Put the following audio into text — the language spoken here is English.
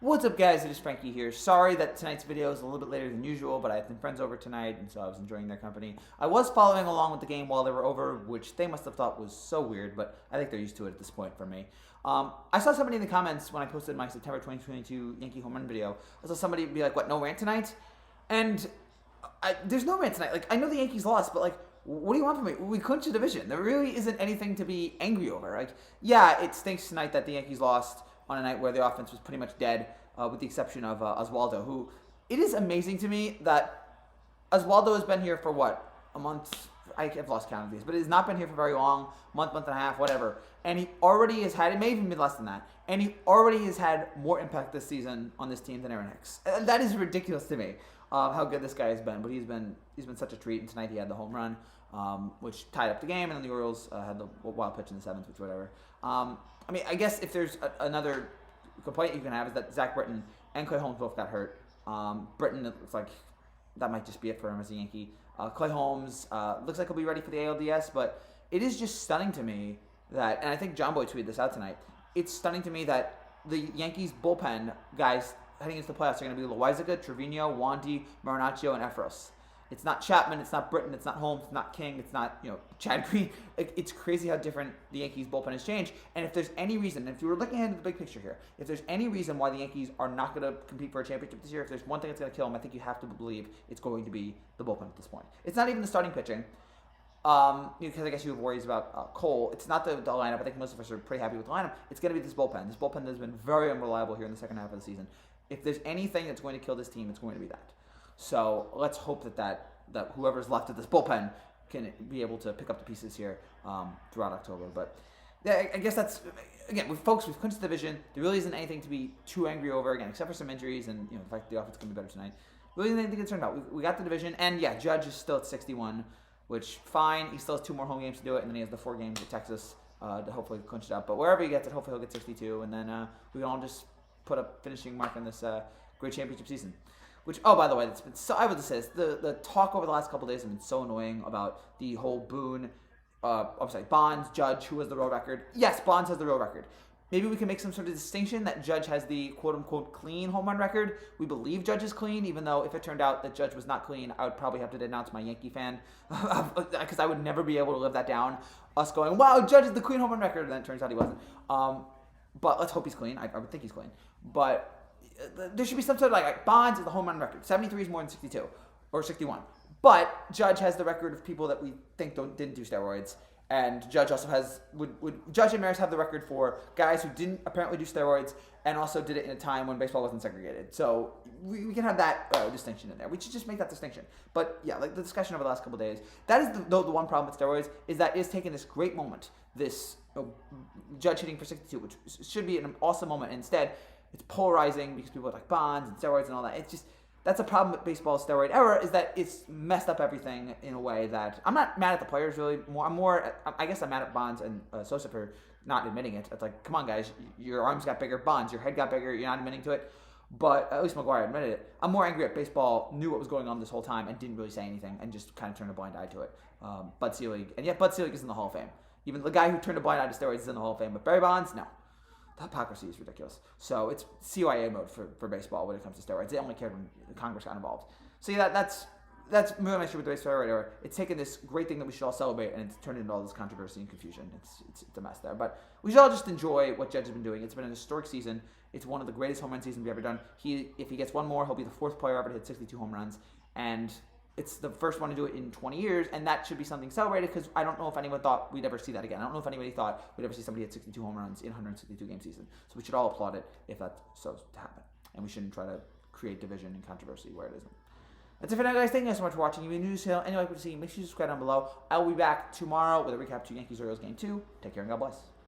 What's up, guys? It is Frankie here. Sorry that tonight's video is a little bit later than usual, but I had some friends over tonight, and so I was enjoying their company. I was following along with the game while they were over, which they must have thought was so weird, but I think they're used to it at this point for me. I saw somebody in the comments when I posted my September 2022 Yankee home run video. I saw somebody be like, "What? No rant tonight?" And there's no rant tonight. Like, I know the Yankees lost, but like, what do you want from me? We clinched the division. There really isn't anything to be angry over. Like, yeah, it stinks tonight that the Yankees lost on a night where the offense was pretty much dead, with the exception of Oswaldo, who it is amazing to me that Oswaldo has been here for what, a month? I've lost count of these, but he has not been here for very long, month and a half, whatever. And he already has had, it may even be less than that, and he already has had more impact this season on this team than Aaron Hicks. And that is ridiculous to me, how good this guy has been. But he's been such a treat, and tonight he had the home run, which tied up the game, and then the Orioles had the wild pitch in the seventh, which whatever. I mean, I guess if there's another complaint you can have is that Zach Britton and Clay Holmes both got hurt. Britton, it looks like that might just be it for him as a Yankee. Clay Holmes looks like he'll be ready for the ALDS, but it is just stunning to me that, and I think John Boy tweeted this out tonight, it's stunning to me that the Yankees bullpen guys heading into the playoffs are going to be Loizaga, Trevino, Wandy, Marinaccio, and Efros. It's not Chapman, it's not Britton, it's not Holmes, it's not King, it's not Chad Green. It's crazy how different the Yankees bullpen has changed. And if there's any reason, if you were looking ahead at the big picture here, if there's any reason why the Yankees are not going to compete for a championship this year, if there's one thing that's going to kill them, I think you have to believe it's going to be the bullpen at this point. It's not even the starting pitching, because I guess you have worries about Cole. It's not the lineup. I think most of us are pretty happy with the lineup. It's going to be this bullpen. This bullpen has been very unreliable here in the second half of the season. If there's anything that's going to kill this team, it's going to be that. So let's hope that whoever's left of this bullpen can be able to pick up the pieces here throughout October. But yeah, I guess that's, again, we've clinched the division. There really isn't anything to be too angry over, again, except for some injuries and the fact that the offense can be better tonight. Really isn't anything to be concerned about. We got the division, and yeah, Judge is still at 61, which fine. He still has 2 more home games to do it, and then he has the 4 games at Texas to hopefully clinch it up. But wherever he gets it, hopefully he'll get 62, and then we can all just put a finishing mark on this great championship season. Which, oh, by the way, it's been so, I would just say this, the talk over the last couple of days has been so annoying about the whole Bonds, Judge, who has the real record. Yes, Bonds has the real record. Maybe we can make some sort of distinction that Judge has the quote-unquote clean home run record. We believe Judge is clean, even though if it turned out that Judge was not clean, I would probably have to denounce my Yankee fan, because I would never be able to live that down. Us going, wow, Judge is the clean home run record, and then it turns out he wasn't. But let's hope he's clean. I would think he's clean. But there should be some sort of like Bonds is the home run record. 73 is more than 62 or 61. But Judge has the record of people that we think didn't do steroids. And Judge also has, would Judge and Maris have the record for guys who didn't apparently do steroids and also did it in a time when baseball wasn't segregated. So we can have that distinction in there. We should just make that distinction. But yeah, like the discussion over the last couple of days, that is the one problem with steroids, is that it's taken this great moment, this Judge hitting for 62, which should be an awesome moment. Instead, it's polarizing because people are like Bonds and steroids and all that. It's just, that's a problem with baseball's steroid era, is that it's messed up everything in a way that, I'm not mad at the players really. I guess I'm mad at Bonds and Sosa for not admitting it. It's like, come on guys, your arms got bigger, Bonds, your head got bigger, you're not admitting to it. But at least McGuire admitted it. I'm more angry at baseball knew what was going on this whole time and didn't really say anything and just kind of turned a blind eye to it. Bud Selig, and yet Bud Selig is in the Hall of Fame. Even the guy who turned a blind eye to steroids is in the Hall of Fame, but Barry Bonds, no. The hypocrisy is ridiculous. So it's CYA mode for baseball when it comes to steroids. They only cared when Congress got involved. So yeah, that's really my issue with the steroid era. It's taken this great thing that we should all celebrate and it's turned into all this controversy and confusion. It's a mess there. But we should all just enjoy what Judge has been doing. It's been an historic season. It's one of the greatest home run seasons we've ever done. If he gets one more, he'll be the 4th player ever to hit 62 home runs. And it's the first one to do it in 20 years, and that should be something celebrated because I don't know if anyone thought we'd ever see that again. I don't know if anybody thought we'd ever see somebody hit 62 home runs in a 162-game season. So we should all applaud it if that's so to happen. And we shouldn't try to create division and controversy where it isn't. That's it for now, guys. Thank you guys so much for watching. If you're new to the channel and you like what you see, make sure you subscribe down below. I will be back tomorrow with a recap to Yankees-Orioles Game 2. Take care and God bless.